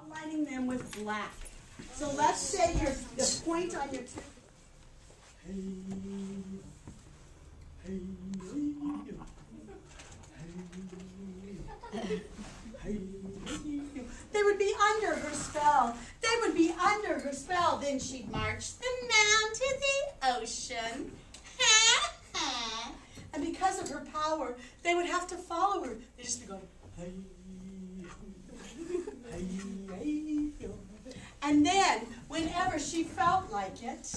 outlining them with black. So let's say the point on your tooth. They would be under her spell. They would be under her spell. Then she'd march them down to the ocean. And because of her power, they would have to follow her. They'd just be going, hey, hey, hey. And then, whenever she felt like it,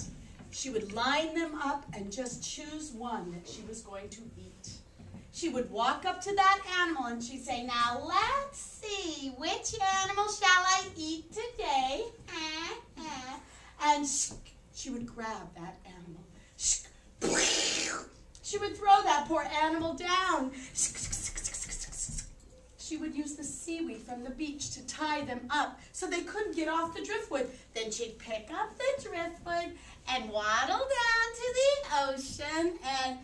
she would line them up and just choose one that she was going to eat. She would walk up to that animal and she'd say, now let's see, which animal shall I eat today? And she would grab that animal. She would throw that poor animal down. She would use the seaweed from the beach to tie them up so they couldn't get off the driftwood. Then she'd pick up the driftwood and waddle down to the ocean and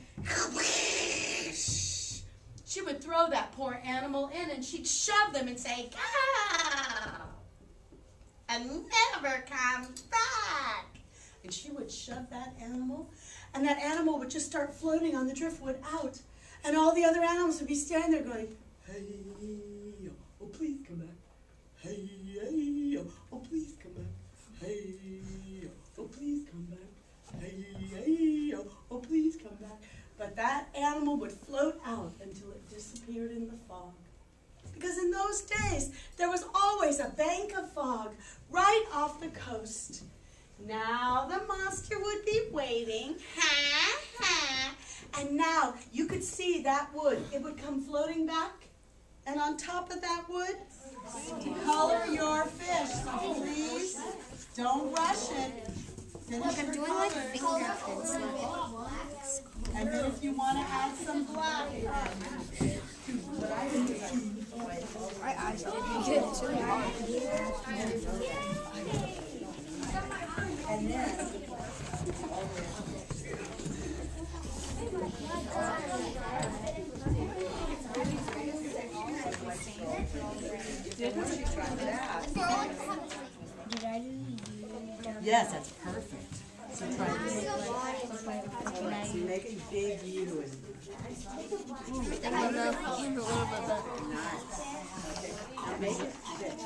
she would throw that poor animal in and she'd shove them and say, go! And never come back. And she would shove that animal and that animal would just start floating on the driftwood out. And all the other animals would be standing there going, hey, oh please come back. Hey, oh please come back. Hey, oh please come back. Hey, oh please come back. But that animal would float out until it disappeared in the fog. Because in those days, there was always a bank of fog right off the coast. Now the monster would be waiting. And now you could see that wood. It would come floating back. And on top of that wood, color your fish. So please, don't rush it. Look, I'm doing like fingerprints. And then if you want to add some black. And then yes, that's perfect. So try this. So you make a big U and I love a little bit better. nice. Okay, now make it thick.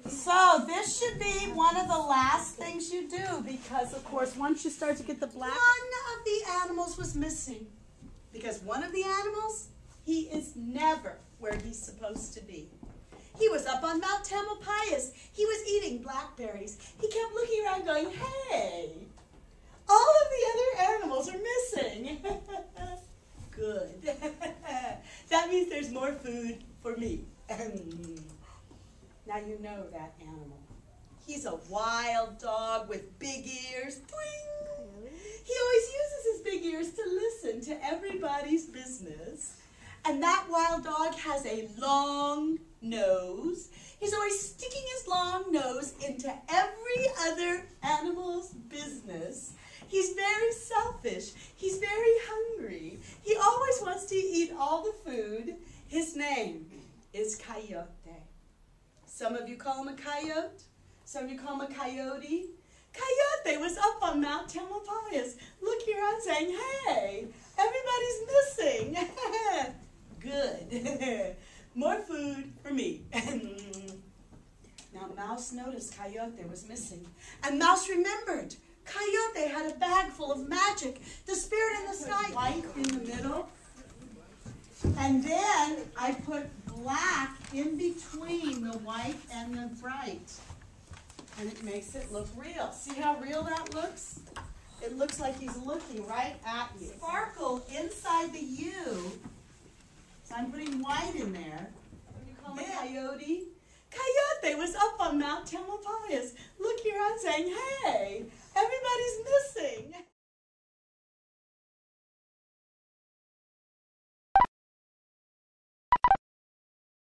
So this should be one of the last things you do because, of course, once you start to get the black, one of the animals was missing. Because one of the animals, he is never where he's supposed to be. He was up on Mount Tamalpais. He was eating blackberries. He kept looking around going, hey, all of the other animals are missing. Good. That means there's more food for me. Now you know that animal. He's a wild dog with big ears. Boing. He always uses his big ears to listen to everybody's business. And that wild dog has a long nose. He's always sticking his long nose into every other animal's business. He's very selfish. He's very hungry. He always wants to eat all the food. His name is Coyote. Some of you call him a coyote. Some of you call him a coyote. Coyote was up on Mount Tamalpais looking around saying, hey, everybody's missing. Good. More food for me. Now Mouse noticed Coyote was missing. And Mouse remembered. Coyote had a bag full of magic. The spirit in the sky. White in the middle. And then I put black in between the white and the bright. And it makes it look real. See how real that looks? It looks like he's looking right at you. Sparkle inside the U. So I'm putting white in there. What do you call it? Coyote. Coyote was up on Mount Tamalpais looking around saying, hey, everybody's missing.